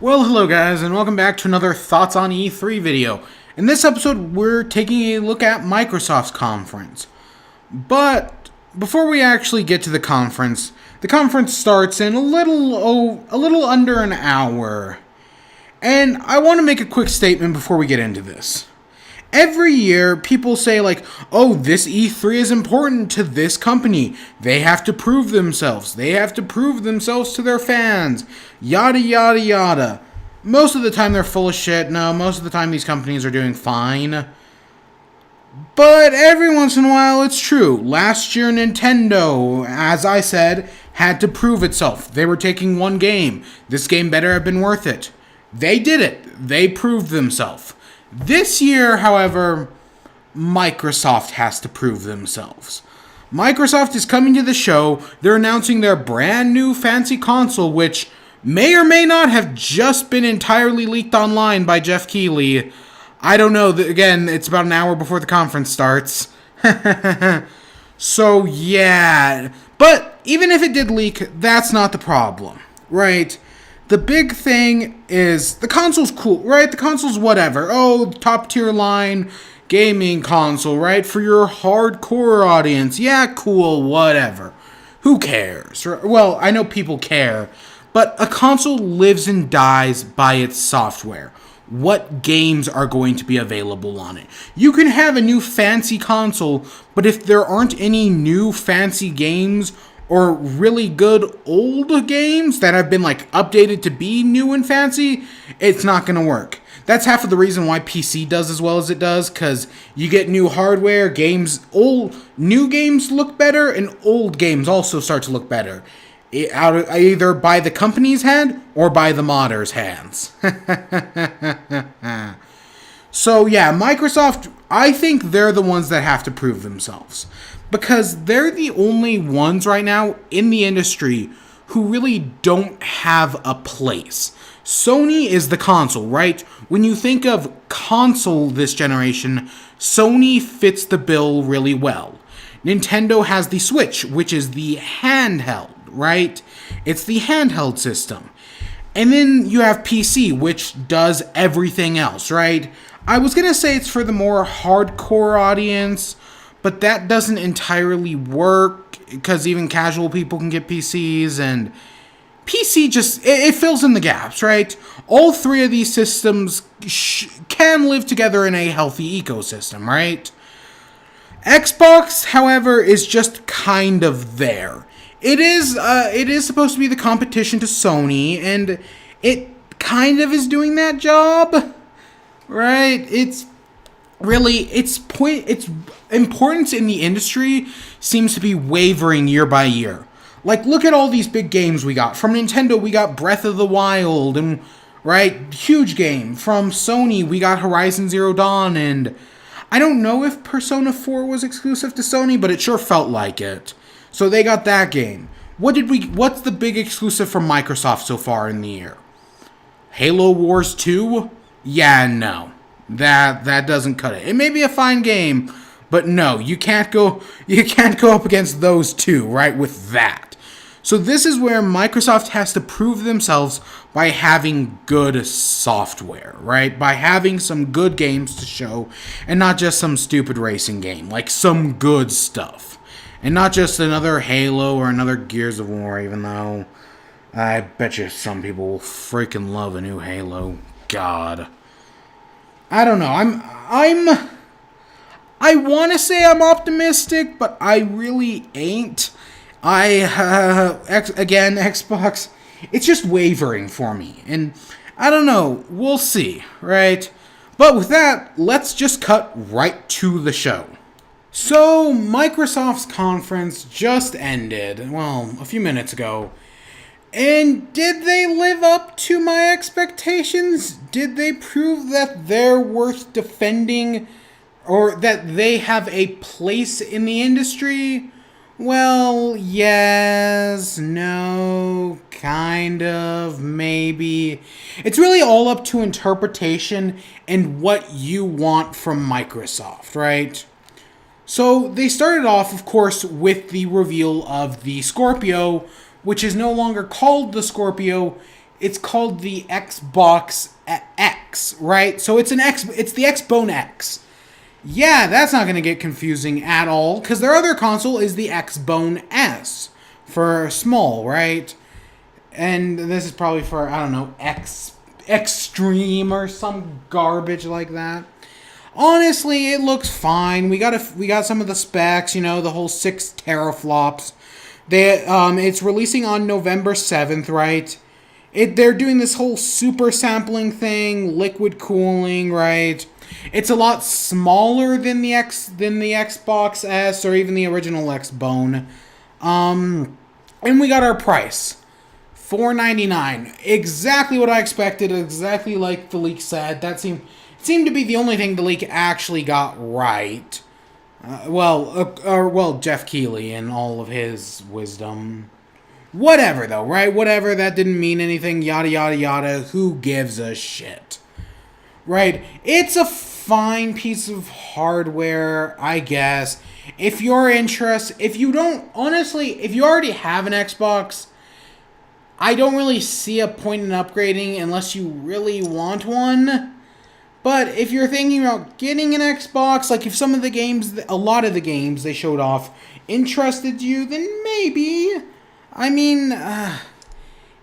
Well, hello guys, and welcome back to another Thoughts on E3 video. In this episode, we're taking a look at Microsoft's conference. But before we actually get to the conference starts in a little under an hour. And I want to make a quick statement before we get into this. Every year, people say like, oh, this E3 is important to this company. They have to prove themselves. They have to prove themselves to their fans. Yada, yada, yada. Most of the time, they're full of shit. No, most of the time, these companies are doing fine. But every once in a while, it's true. Last year, Nintendo, as I said, had to prove itself. They were taking one game. This game better have been worth it. They did it. They proved themselves. This year, however, Microsoft has to prove themselves. Microsoft is coming to the show. They're announcing their brand new fancy console, which may or may not have just been entirely leaked online by Jeff Keighley. I don't know. Again, it's about an hour before the conference starts. So, yeah. But even if it did leak, that's not the problem, right? The big thing is, the console's cool, right? The console's whatever. Oh, top tier line gaming console, right? For your hardcore audience. Yeah, cool, whatever. Who cares? Well, I know people care, but a console lives and dies by its software. What games are going to be available on it? You can have a new fancy console, but if there aren't any new fancy games or really good old games that have been like updated to be new and fancy, it's not going to work. That's half of the reason why PC does as well as it does, because you get new hardware, new games look better, and old games also start to look better. Either by the company's hand or by the modder's hands. So yeah, Microsoft, I think they're the ones that have to prove themselves. Because they're the only ones right now in the industry who really don't have a place. Sony is the console, right? When you think of console this generation, Sony fits the bill really well. Nintendo has the Switch, which is the handheld, right? It's the handheld system. And then you have PC, which does everything else, right? I was going to say it's for the more hardcore audience, but that doesn't entirely work, because even casual people can get PCs, and PC just, it fills in the gaps, right? All three of these systems can live together in a healthy ecosystem, right? Xbox, however, is just kind of there. It is supposed to be the competition to Sony, and it kind of is doing that job, right? Its importance in the industry seems to be wavering year by year. Like, look at all these big games we got. From Nintendo, we got Breath of the Wild, and, right, huge game. From Sony, we got Horizon Zero Dawn, and I don't know if Persona 4 was exclusive to Sony, but it sure felt like it. So they got that game. What's the big exclusive from Microsoft so far in the year? Halo Wars 2? Yeah, no. That doesn't cut it. It may be a fine game, but no, you can't go up against those two, right, with that. So this is where Microsoft has to prove themselves by having good software, right? By having some good games to show, and not just some stupid racing game, like some good stuff. And not just another Halo or another Gears of War, even though I bet you some people will freaking love a new Halo. God. I don't know. I want to say I'm optimistic, but I really ain't. Xbox, it's just wavering for me. And I don't know. We'll see, right? But with that, let's just cut right to the show. So, Microsoft's conference just ended, well, a few minutes ago. And did they live up to my expectations? Did they prove that they're worth defending, or that they have a place in the industry? Well, yes, no, kind of, maybe. It's really all up to interpretation and what you want from Microsoft, right? So they started off, of course, with the reveal of the Scorpio, which is no longer called the Scorpio. it's called the Xbox X, right? So it's it's the Xbone X. Yeah, that's not going to get confusing at all, because their other console is the Xbone S for small, right? And this is probably for, I don't know, Extreme or some garbage like that. Honestly, it looks fine. We got some of the specs, you know, the whole 6 teraflops. It's releasing on November 7th, right? They're doing this whole super sampling thing, liquid cooling, right? It's a lot smaller than the Xbox S or even the original Xbone. And we got our price. $4.99. Exactly what I expected, exactly like the leak said. That seemed to be the only thing the leak actually got right. Jeff Keighley and all of his wisdom. Whatever, though, right? Whatever, that didn't mean anything, yada, yada, yada. Who gives a shit? Right? It's a fine piece of hardware, I guess. If you're interested, if you already have an Xbox, I don't really see a point in upgrading unless you really want one. But if you're thinking about getting an Xbox, like if some of the games, a lot of the games they showed off interested you, then maybe. I mean,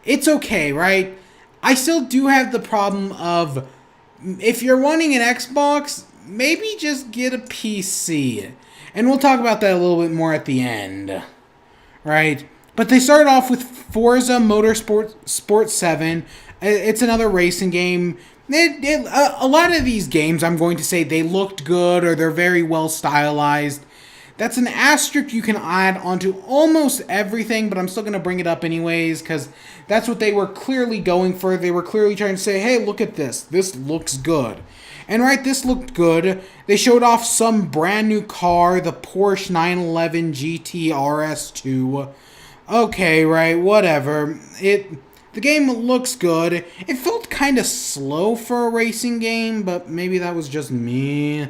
it's okay, right? I still do have the problem of, if you're wanting an Xbox, maybe just get a PC. And we'll talk about that a little bit more at the end, right? But they started off with Forza Motorsport 7. It's another racing game. A lot of these games, I'm going to say, they looked good or they're very well stylized. That's an asterisk you can add onto almost everything, but I'm still going to bring it up anyways, because that's what they were clearly going for. They were clearly trying to say, hey, look at this. This looks good. And right, this looked good. They showed off some brand new car, the Porsche 911 GT RS2. Okay, right, whatever. The game looks good. It felt kind of slow for a racing game, but maybe that was just me.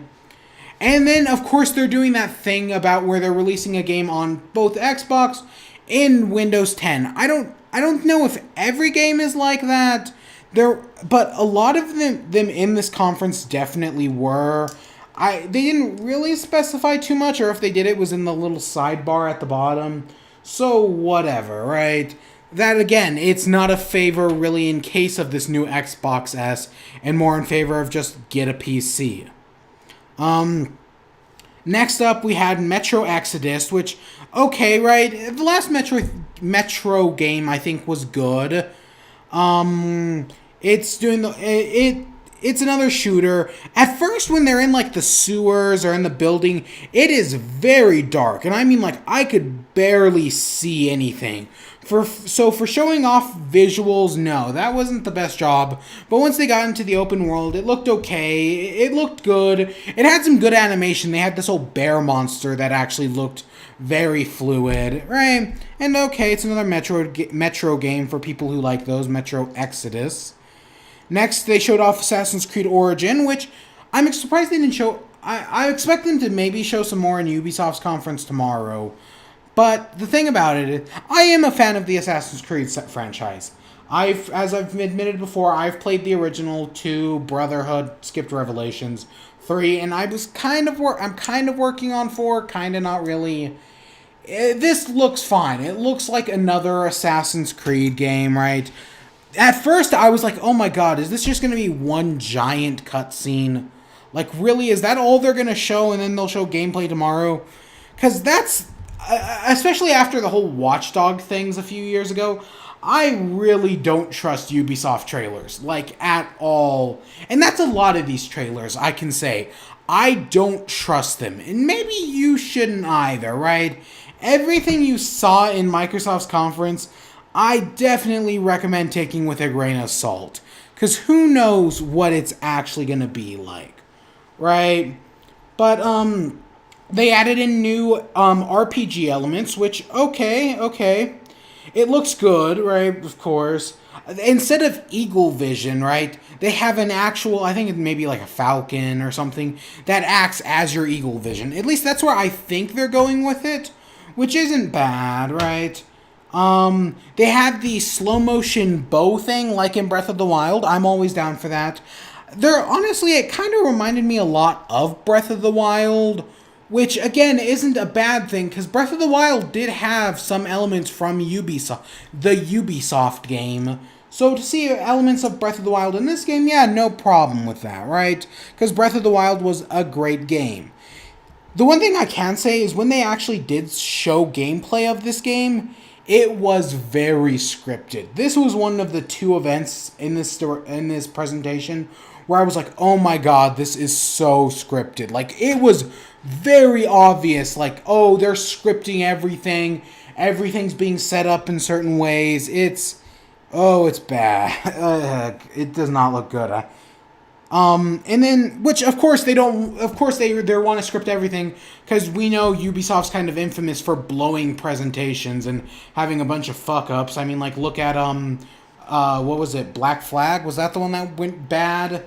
And then, of course, they're doing that thing about where they're releasing a game on both Xbox and Windows 10. I don't know if every game is like that. But a lot of them in this conference definitely were. They didn't really specify too much, or if they did, it was in the little sidebar at the bottom. So whatever, right? That, again, it's not a favor really in case of this new Xbox S, and more in favor of just get a PC. Next up, we had Metro Exodus, which, okay, right, the last Metro game, I think, was good. It's another shooter. At first, when they're in, like, the sewers or in the building, it is very dark, and I mean, like, I could barely see anything. So for showing off visuals, no, that wasn't the best job. But once they got into the open world, it looked okay. It looked good. It had some good animation. They had this whole bear monster that actually looked very fluid, right? And okay, it's another Metro game for people who like those, Metro Exodus. Next, they showed off Assassin's Creed Origin, which I'm surprised they didn't show. I expect them to maybe show some more in Ubisoft's conference tomorrow. But the thing about it is, I am a fan of the Assassin's Creed franchise. As I've admitted before, I've played the original 2, Brotherhood, skipped Revelations, 3, and I'm kind of working on 4, kind of not really. This looks fine. It looks like another Assassin's Creed game, right? At first, I was like, oh my god, is this just going to be one giant cutscene? Like, really, is that all they're going to show, and then they'll show gameplay tomorrow? Because that's... especially after the whole Watchdog things a few years ago, I really don't trust Ubisoft trailers, like, at all. And that's a lot of these trailers, I can say. I don't trust them. And maybe you shouldn't either, right? Everything you saw in Microsoft's conference, I definitely recommend taking with a grain of salt. Because who knows what it's actually going to be like, right? But, they added in new RPG elements, which, okay. It looks good, right, of course. Instead of eagle vision, right, they have an actual, I think it may be like a falcon or something, that acts as your eagle vision. At least that's where I think they're going with it, which isn't bad, right? They had the slow motion bow thing like in Breath of the Wild. I'm always down for that. Honestly, it kind of reminded me a lot of Breath of the Wild, which again isn't a bad thing because Breath of the Wild did have some elements from Ubisoft, the Ubisoft game. So to see elements of Breath of the Wild in this game, yeah, no problem with that, right? Because Breath of the Wild was a great game. The one thing I can say is when they actually did show gameplay of this game, it was very scripted. This was one of the two events in this presentation where I was like, oh my god, this is so scripted. Like, it was very obvious, like, oh, they're scripting everything. Everything's being set up in certain ways. It's bad. It does not look good. And then, which of course they don't, of course they want to script everything, because we know Ubisoft's kind of infamous for blowing presentations and having a bunch of fuck-ups. I mean, like, look at, what was it, Black Flag? Was that the one that went bad?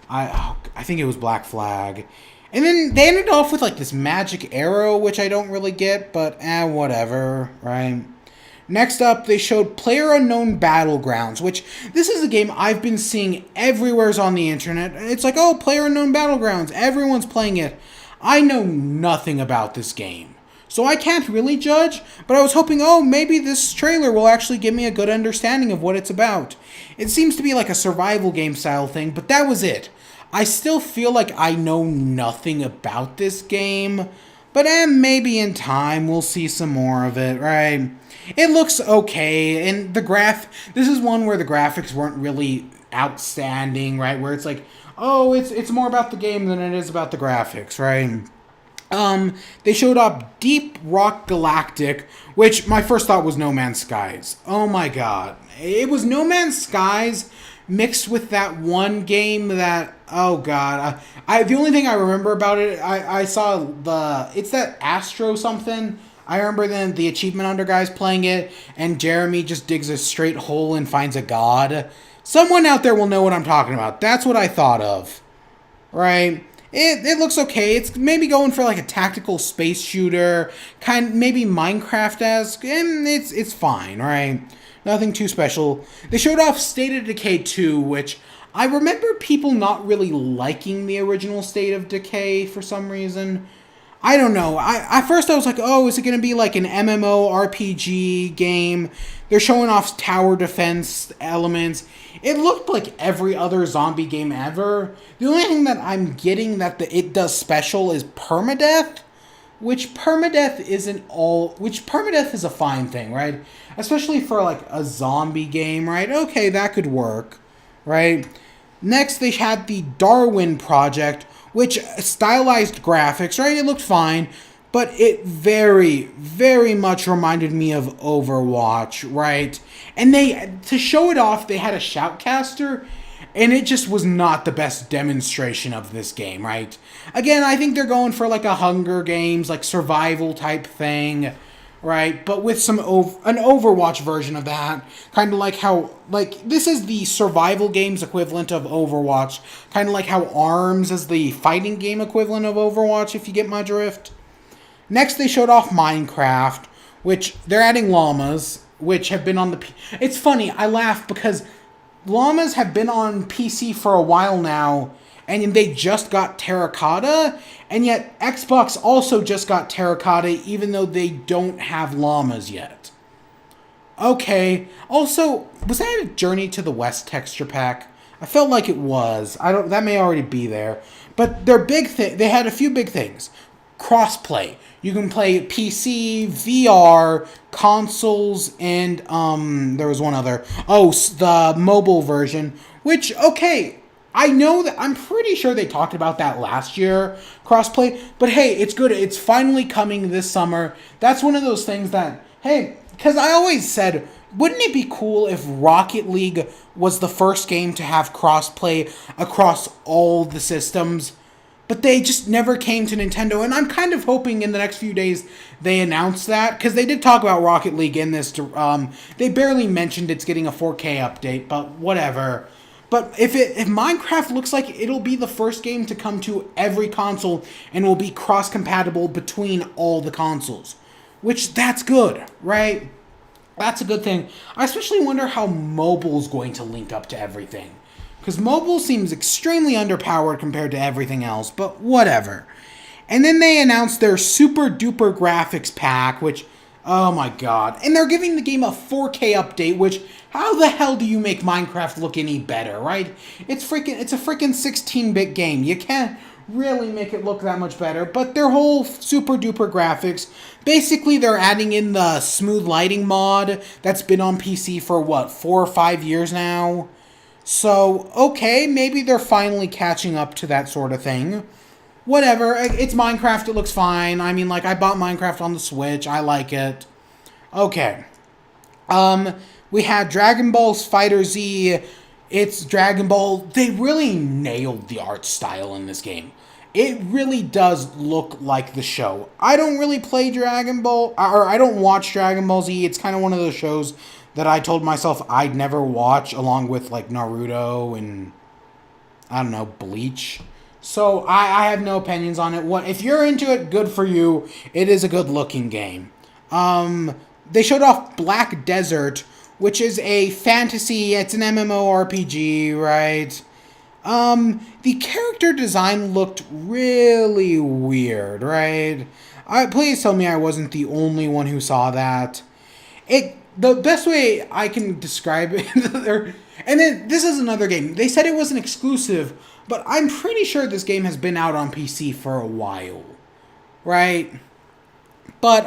I think it was Black Flag. And then they ended off with, like, this magic arrow, which I don't really get, but, whatever, right? Next up, they showed PlayerUnknown Battlegrounds, which this is a game I've been seeing everywhere on the internet. It's like, oh, PlayerUnknown Battlegrounds, everyone's playing it. I know nothing about this game, so I can't really judge, but I was hoping, oh, maybe this trailer will actually give me a good understanding of what it's about. It seems to be like a survival game style thing, but that was it. I still feel like I know nothing about this game, but maybe in time we'll see some more of it, right? It looks okay, and this is one where the graphics weren't really outstanding, right? Where it's like, oh, it's more about the game than it is about the graphics, right? They showed up Deep Rock Galactic, which my first thought was No Man's Skies. Oh my god. It was No Man's Skies mixed with that one game that, oh god. The only thing I remember about it, I saw it's that Astro something. I remember then the Achievement Hunter guys playing it, and Jeremy just digs a straight hole and finds a god. Someone out there will know what I'm talking about. That's what I thought of. Right? It looks okay. It's maybe going for like a tactical space shooter, maybe Minecraft-esque, and it's fine, right? Nothing too special. They showed off State of Decay 2, which I remember people not really liking the original State of Decay for some reason. I don't know. At first I was like, oh, is it going to be like an MMO RPG game? They're showing off tower defense elements. It looked like every other zombie game ever. The only thing that I'm getting that it does special is permadeath, which permadeath is a fine thing, right? Especially for like a zombie game, right? Okay, that could work, right? Next, they had the Darwin Project, which stylized graphics, right? It looked fine, but it very, very much reminded me of Overwatch, right? And to show it off, they had a shoutcaster, and it just was not the best demonstration of this game, right? Again, I think they're going for like a Hunger Games, like survival type thing, right? But with an Overwatch version of that, kind of like how, like, this is the survival games equivalent of Overwatch, kind of like how ARMS is the fighting game equivalent of Overwatch, if you get my drift. Next, they showed off Minecraft, which they're adding llamas, which have been on the... It's funny, I laugh because llamas have been on PC for a while now, and they just got Terracotta, and yet Xbox also just got Terracotta, even though they don't have llamas yet. Okay. Also, was that a Journey to the West texture pack? I felt like it was. That may already be there. But they had a few big things. Crossplay. You can play PC, VR, consoles, and there was one other. Oh, the mobile version, which, okay, I know that, I'm pretty sure they talked about that last year, crossplay, but hey, it's good. It's finally coming this summer. That's one of those things that, hey, because I always said, wouldn't it be cool if Rocket League was the first game to have crossplay across all the systems? But they just never came to Nintendo, and I'm kind of hoping in the next few days they announce that, because they did talk about Rocket League in this. They barely mentioned it's getting a 4K update, but whatever. But if Minecraft looks like it'll be the first game to come to every console and will be cross-compatible between all the consoles, which that's good, right? That's a good thing. I especially wonder how mobile's going to link up to everything. Because mobile seems extremely underpowered compared to everything else, but whatever. And then they announced their super duper graphics pack, which, oh my god. And they're giving the game a 4K update, which, how the hell do you make Minecraft look any better, right? It's a freaking 16-bit game. You can't really make it look that much better, but their whole super duper graphics, basically they're adding in the smooth lighting mod that's been on PC for what, 4 or 5 years now? So, okay, maybe they're finally catching up to that sort of thing. Whatever, it's Minecraft, it looks fine. I mean, like, I bought Minecraft on the Switch, I like it. Okay. We had Dragonball Fighters Z. It's Dragon Ball. They really nailed the art style in this game. It really does look like the show. I don't really play Dragon Ball, or I don't watch Dragon Ball Z. It's kind of one of those shows that I told myself I'd never watch, along with, like, Naruto and, I don't know, Bleach. So I have no opinions on it. If you're into it, good for you. It is a good-looking game. They showed off Black Desert, which is a fantasy. It's an MMORPG, right? The character design looked really weird, right? Please tell me I wasn't the only one who saw that. The best way I can describe it, and then this is another game. They said it was an exclusive, but I'm pretty sure this game has been out on PC for a while, right? But,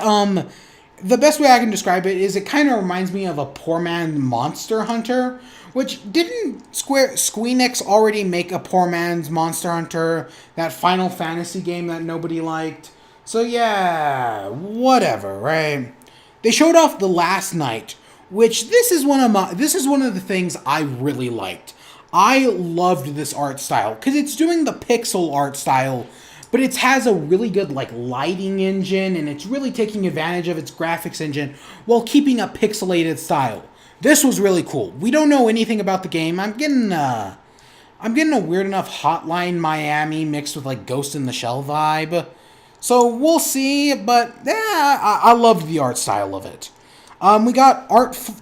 the best way I can describe it is it kind of reminds me of a poor man's Monster Hunter, which didn't Squeenix already make a poor man's Monster Hunter, that Final Fantasy game that nobody liked? So yeah, whatever, right? They showed off The Last Night, which this is one of the things I really liked. I loved this art style because it's doing the pixel art style, but it has a really good, like, lighting engine, and it's really taking advantage of its graphics engine while keeping a pixelated style. This was really cool. We don't know anything about the game. I'm getting a weird enough Hotline Miami mixed with, like, Ghost in the Shell vibe. So we'll see, but yeah, I loved the art style of it. We got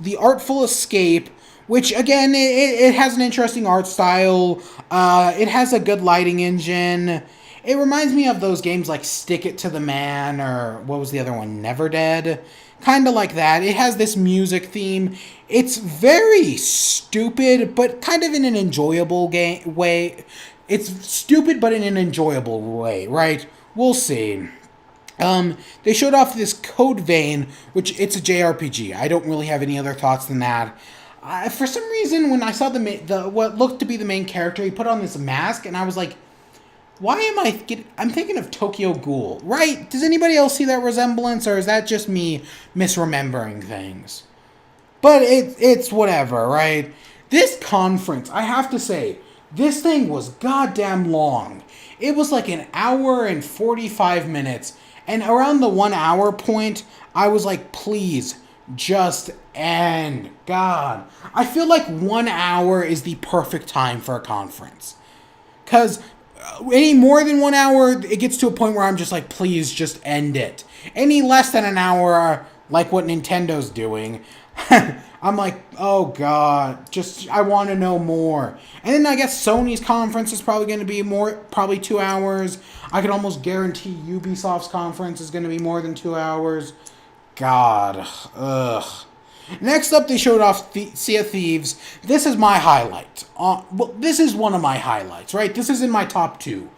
the Artful Escape, which, again, it has an interesting art style. It has a good lighting engine. It reminds me of those games like Stick It to the Man, or what was the other one, Never Dead? Kind of like that. It has this music theme. It's very stupid, but kind of in an enjoyable way. It's stupid, but in an enjoyable way, right? We'll see. They showed off this Codevein, which it's a JRPG. I don't really have any other thoughts than that. For some reason, when I saw what looked to be the main character, he put on this mask, and I was like, why am I'm thinking of Tokyo Ghoul, right? Does anybody else see that resemblance, or is that just me misremembering things? But it's whatever, right? This conference, I have to say, this thing was goddamn long. It was like an hour and 45 minutes, and around the 1 hour point, I was like, please, just end. God. I feel like 1 hour is the perfect time for a conference. Because any more than 1 hour, it gets to a point where I'm just like, please, just end it. Any less than an hour, like what Nintendo's doing, I'm like, oh god, I want to know more. And then I guess Sony's conference is probably going to be probably 2 hours. I can almost guarantee Ubisoft's conference is going to be more than 2 hours. God, ugh. Next up, they showed off Sea of Thieves. This is my highlight. This is one of my highlights, right? This is in my top 2.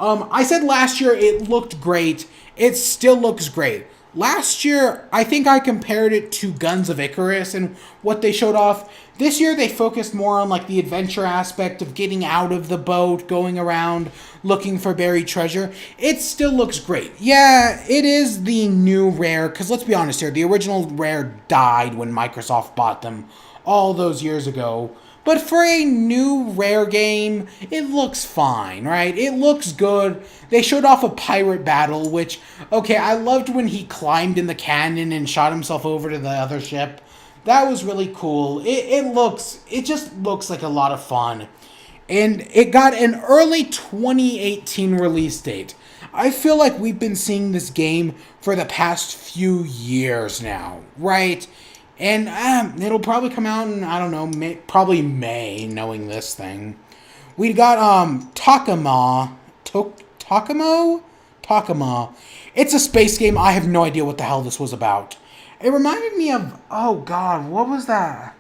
I said last year it looked great. It still looks great. Last year, I think I compared it to Guns of Icarus and what they showed off. This year, they focused more on, like, the adventure aspect of getting out of the boat, going around, looking for buried treasure. It still looks great. Yeah, it is the new Rare, because let's be honest here, the original Rare died when Microsoft bought them all those years ago. But for a new Rare game, it looks fine, right? It looks good. They showed off a pirate battle, which, okay, I loved when he climbed in the cannon and shot himself over to the other ship. That was really cool. It just looks like a lot of fun. And it got an early 2018 release date. I feel like we've been seeing this game for the past few years now, right? And it'll probably come out in, I don't know, probably May, knowing this thing. We got Tacoma. Tacoma? It's a space game. I have no idea what the hell this was about. It reminded me of, oh god, what was that?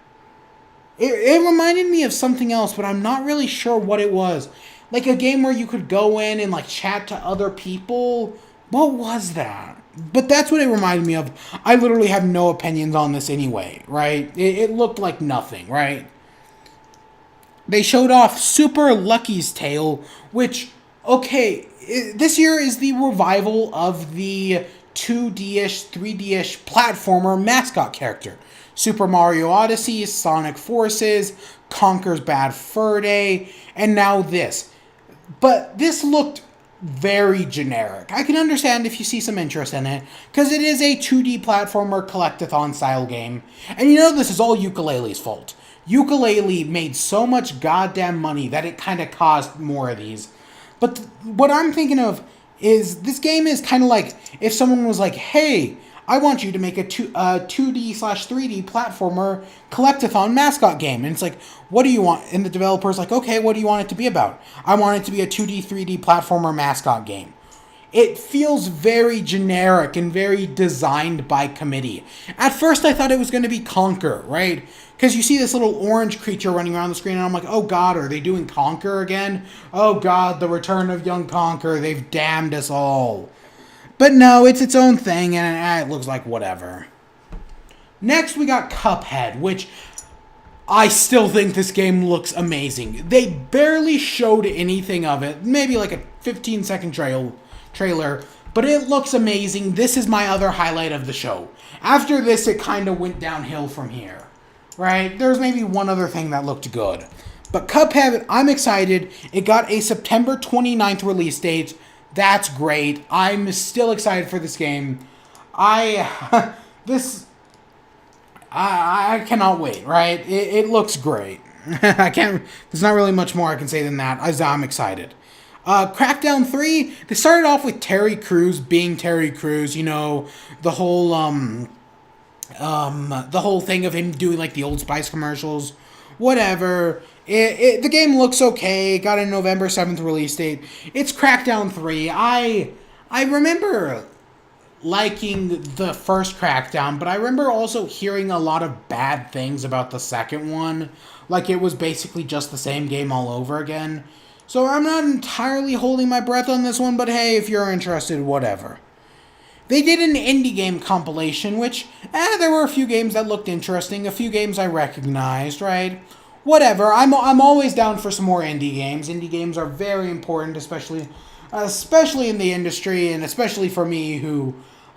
It reminded me of something else, but I'm not really sure what it was. Like a game where you could go in and like chat to other people. What was that? But that's what it reminded me of. I literally have no opinions on this anyway, right? It looked like nothing, right? They showed off Super Lucky's Tale, which, okay, this year is the revival of the 2D-ish, 3D-ish platformer mascot character. Super Mario Odyssey, Sonic Forces, Conker's Bad Fur Day, and now this. But this looked very generic. I can understand if you see some interest in it, because it is a 2D platformer collectathon style game. And you know this is all Ukulele's fault. Ukulele made so much goddamn money that it kind of caused more of these. But what I'm thinking of is this game is kind of like if someone was like, hey, I want you to make a 2D/3D platformer collectathon mascot game. And it's like, what do you want? And the developer's like, okay, what do you want it to be about? I want it to be a 2D, 3D platformer mascot game. It feels very generic and very designed by committee. At first, I thought it was going to be Conker, right? Because you see this little orange creature running around the screen, and I'm like, oh god, are they doing Conker again? Oh god, the return of young Conker, they've damned us all. But no, it's its own thing, and it looks like whatever. Next, we got Cuphead, which I still think this game looks amazing. They barely showed anything of it, maybe like a 15-second trailer, but it looks amazing. This is my other highlight of the show. After this, it kind of went downhill from here, right? There's maybe one other thing that looked good. But Cuphead, I'm excited. It got a September 29th release date. That's great. I'm still excited for this game. I cannot wait, right? It looks great. There's not really much more I can say than that. I'm excited. Crackdown 3, they started off with Terry Crews being Terry Crews, you know, the whole thing of him doing like the Old Spice commercials, whatever. The game looks okay. It got a November 7th release date. It's Crackdown 3. I remember liking the first Crackdown, but I remember also hearing a lot of bad things about the second one. Like it was basically just the same game all over again. So I'm not entirely holding my breath on this one, but hey, if you're interested, whatever. They did an indie game compilation, which, there were a few games that looked interesting, a few games I recognized, right? Whatever, I'm always down for some more indie games. Indie games are very important, especially in the industry, and especially for me who,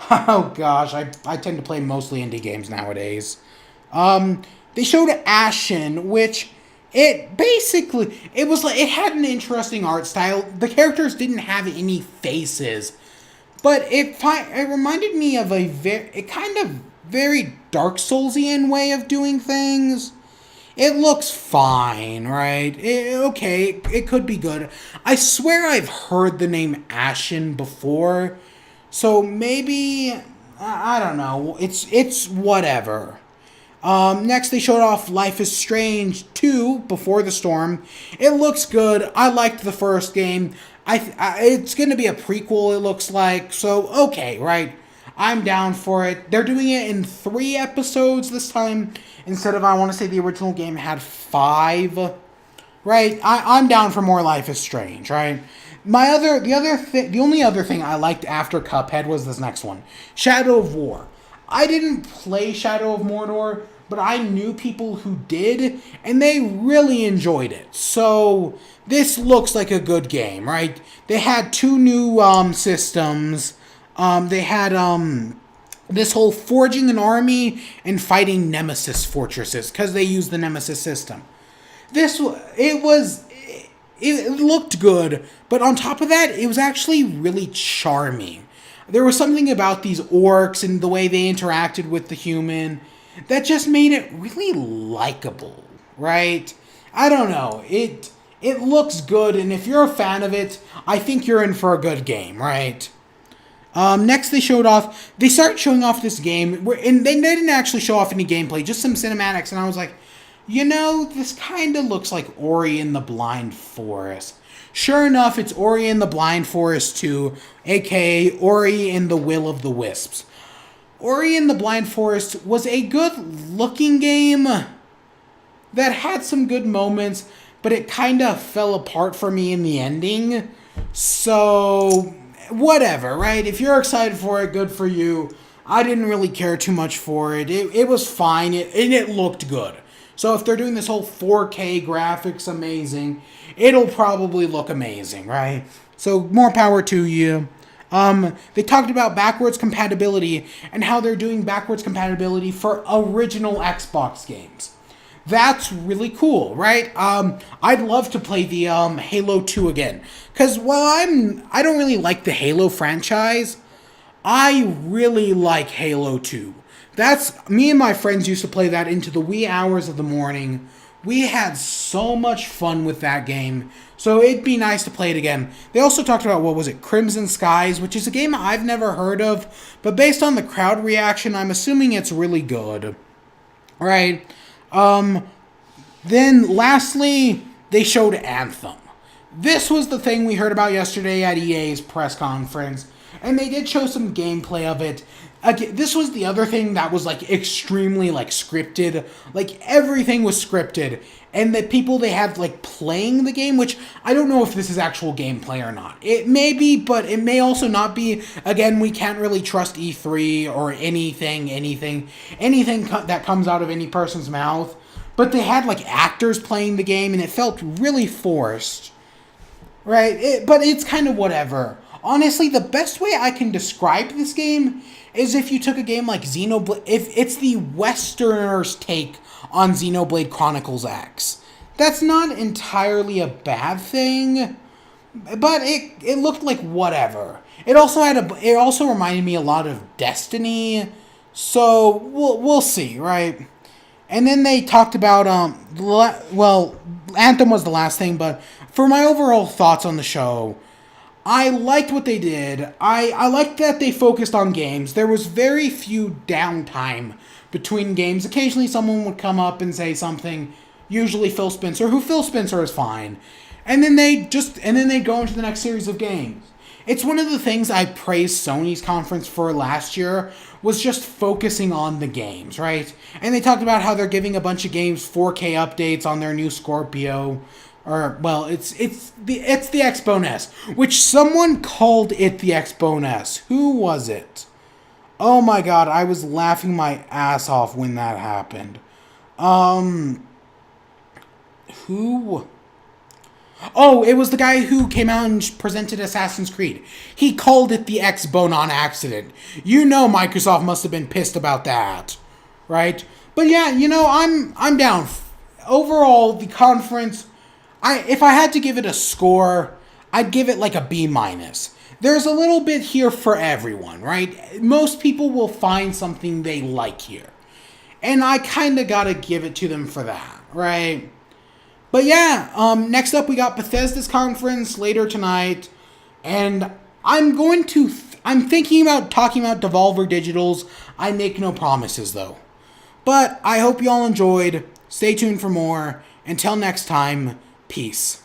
oh gosh, I tend to play mostly indie games nowadays. They showed Ashen, which it had an interesting art style. The characters didn't have any faces, but it reminded me of a very Dark Soulsian way of doing things. It looks fine, right? It could be good. I swear I've heard the name Ashen before, so maybe, I don't know. It's whatever. Next, they showed off Life is Strange 2, Before the Storm. It looks good. I liked the first game. It's going to be a prequel, it looks like, so okay, right? I'm down for it. They're doing it in 3 episodes this time, instead of, I want to say the original game had 5, right? I'm down for more Life is Strange, right? The only other thing I liked after Cuphead was this next one, Shadow of War. I didn't play Shadow of Mordor, but I knew people who did, and they really enjoyed it. So this looks like a good game, right? They had 2 new systems. They had this whole forging an army and fighting Nemesis fortresses, because they use the Nemesis system. It looked good, but on top of that, it was actually really charming. There was something about these orcs and the way they interacted with the human that just made it really likable, right? I don't know. It looks good, and if you're a fan of it, I think you're in for a good game, right? Next, they started showing off this game, and they didn't actually show off any gameplay, just some cinematics, and I was like, you know, this kind of looks like Ori and the Blind Forest. Sure enough, it's Ori and the Blind Forest 2, aka Ori and the Will of the Wisps. Ori and the Blind Forest was a good-looking game that had some good moments, but it kind of fell apart for me in the ending. So, whatever, right? If you're excited for it, good for you. I didn't really care too much for it. It was fine, and it looked good. So if they're doing this whole 4K graphics amazing, it'll probably look amazing, right? So more power to you. They talked about backwards compatibility and how they're doing backwards compatibility for original Xbox games. That's really cool, right? I'd love to play the Halo 2 again. Because while I don't really like the Halo franchise, I really like Halo 2. Me and my friends used to play that into the wee hours of the morning. We had so much fun with that game. So it'd be nice to play it again. They also talked about, what was it, Crimson Skies, which is a game I've never heard of. But based on the crowd reaction, I'm assuming it's really good. Right? Then lastly, they showed Anthem. This was the thing we heard about yesterday at EA's press conference. And they did show some gameplay of it. Again, this was the other thing that was like extremely like scripted. Like everything was scripted. And the people they had like playing the game, which I don't know if this is actual gameplay or not. It may be, but it may also not be. Again, we can't really trust E3 or anything that comes out of any person's mouth. But they had like actors playing the game and it felt really forced. Right? But it's kind of whatever. Honestly, the best way I can describe this game is if you took a game like Xenoblade, if it's the Westerners' take on Xenoblade Chronicles X. That's not entirely a bad thing, but it looked like whatever. It also reminded me a lot of Destiny, so we'll see, right? And then they talked about Anthem was the last thing, but for my overall thoughts on the show, I liked what they did. I liked that they focused on games. There was very few downtime between games. Occasionally someone would come up and say something, usually Phil Spencer, who Phil Spencer is fine. And then they'd go into the next series of games. It's one of the things I praised Sony's conference for last year, was just focusing on the games, right? And they talked about how they're giving a bunch of games 4K updates on their new Scorpio. Or, well, it's the Xbone S, which someone called it the Xbone S. Who was it? Oh my god, I was laughing my ass off when that happened. Who? Oh, it was the guy who came out and presented Assassin's Creed. He called it the Xbone on accident. You know Microsoft must have been pissed about that, right? But yeah, you know, I'm down. Overall, the conference, if I had to give it a score, I'd give it like a B-. There's a little bit here for everyone, right? Most people will find something they like here. And I kind of got to give it to them for that, right? But yeah, next up we got Bethesda's conference later tonight. And I'm thinking about talking about Devolver Digital's I Make No Promises, though. But I hope you all enjoyed. Stay tuned for more. Until next time, peace.